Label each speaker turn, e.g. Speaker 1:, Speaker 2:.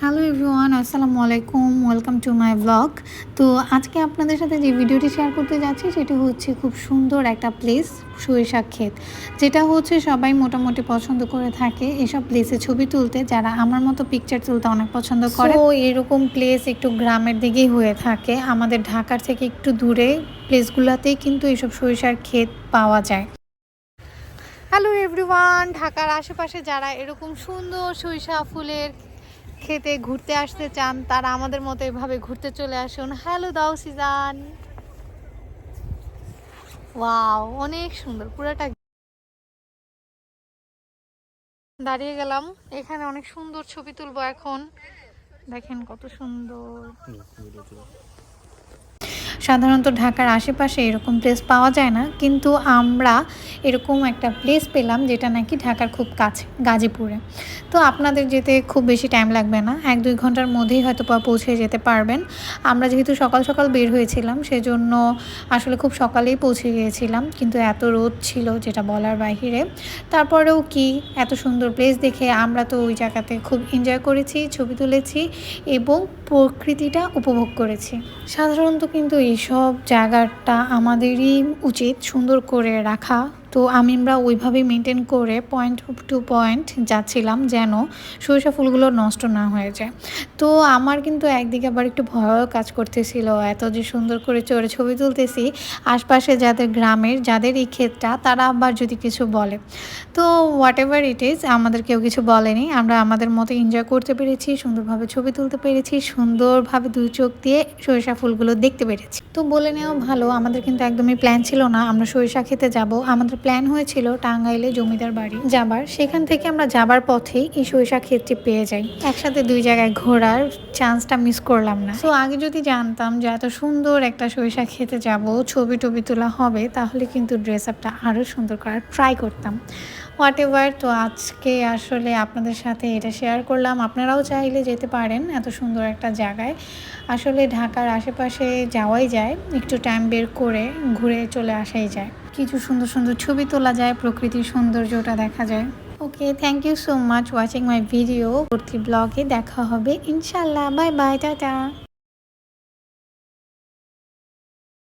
Speaker 1: Hello everyone, আসসালামু আলাইকুম, welcome to my blog. তো আজকে আপনাদের সাথে যে ভিডিওটি শেয়ার করতে যাচ্ছি সেটি হচ্ছে খুব সুন্দর একটা প্লেস, সরিষা ক্ষেত, যেটা হচ্ছে সবাই মোটামুটি পছন্দ করে থাকে এসব প্লেসে ছবি তুলতে, যারা আমার মতো পিকচার তুলতে অনেক পছন্দ করে। তো এরকম প্লেস একটু গ্রামের দিকেই হয়ে থাকে, আমাদের ঢাকার থেকে একটু দূরে প্লেসগুলোতেই কিন্তু এসব সরিষার ক্ষেত পাওয়া যায়। হ্যালো এভরিওয়ান, ঢাকার আশেপাশে যারা এরকম সুন্দর সরিষা ফুলের খেতে ঘুরতে আসতে চান তারা আমাদের মতো এভাবে ঘুরতে চলে আসুন। হ্যালো দাও সিজান, ওয়াও অনেক সুন্দর পুরাটা। দাঁড়িয়ে গেলাম এখানে, অনেক সুন্দর ছবি তুলবো এখন। দেখেন কত সুন্দর। সাধারণত ঢাকার আশেপাশে এরকম প্লেস পাওয়া যায় না, কিন্তু আমরা এরকম একটা প্লেস পেলাম যেটা নাকি ঢাকার খুব কাছে, গাজীপুরে। তো আপনাদের যেতে খুব বেশি টাইম লাগবে না, 1-2 ঘন্টার মধ্যেই হয়তো পৌঁছে যেতে পারবেন। আমরা যেহেতু সকাল সকাল বের হয়েছিলাম সেজন্য আসলে খুব সকালেই পৌঁছে গিয়েছিলাম, কিন্তু এত রোদ ছিল যেটা বলার বাহিরে। তারপরেও কি, এত সুন্দর প্লেস দেখে আমরা তো ওই জায়গাতে খুব এনজয় করেছি, ছবি তুলেছি এবং প্রকৃতিটা উপভোগ করেছি। সাধারণত কিন্তু এইসব জায়গাটা আমাদেরই উচিত সুন্দর করে রাখা। তো আমরা ওইভাবেই মেনটেন করে পয়েন্ট টু পয়েন্ট যাচ্ছিলাম যেন সরিষা ফুলগুলো নষ্ট না হয়ে যায়। তো আমার কিন্তু একদিকে আবার একটু ভয়ও কাজ করতেছিল, এত যে সুন্দর করে চড়ে ছবি তুলতেছি, আশপাশে যাদের গ্রামের, যাদের এই ক্ষেতটা, তারা আবার যদি কিছু বলে। তো হোয়াট এভার ইট ইজ, আমাদের কেউ কিছু বলেনি, আমরা আমাদের মতো এনজয় করতে পেরেছি, সুন্দরভাবে ছবি তুলতে পেরেছি, সুন্দরভাবে দুই চোখ দিয়ে সরিষা ফুলগুলো দেখতে পেরেছি। তো বলে নেওয়া ভালো, আমাদের কিন্তু একদমই প্ল্যান ছিল না আমরা সরিষা খেতে যাব। আমাদের প্ল্যান হয়েছিল টাঙ্গাইলে জমিদার বাড়ি যাবার, সেখান থেকে আমরা যাবার পথেই এই সরিষা ক্ষেতটি পেয়ে যাই। একসাথে দুই জায়গায় ঘোরার চান্সটা মিস করলাম না। তো আগে যদি জানতাম যে এত সুন্দর একটা সরিষা খেতে যাব, ছবি টবি তোলা হবে, তাহলে কিন্তু ড্রেস আপটা আরও সুন্দর করার ট্রাই করতাম। হোয়াট এভার, তো আজকে আসলে আপনাদের সাথে এটা শেয়ার করলাম। আপনারাও চাইলে যেতে পারেন এত সুন্দর একটা জায়গায়। আসলে ঢাকার আশেপাশে যাওয়াই যায়, একটু টাইম বের করে ঘুরে চলে আসাই যায়, কিছু সুন্দর সুন্দর ছবি তোলা যায়, প্রকৃতির সৌন্দর্যটা দেখা যায়। Okay, thank you so much watching my video. পরবর্তী ব্লগে দেখা হবে ইনশাল্লাহ। Bye bye, tata.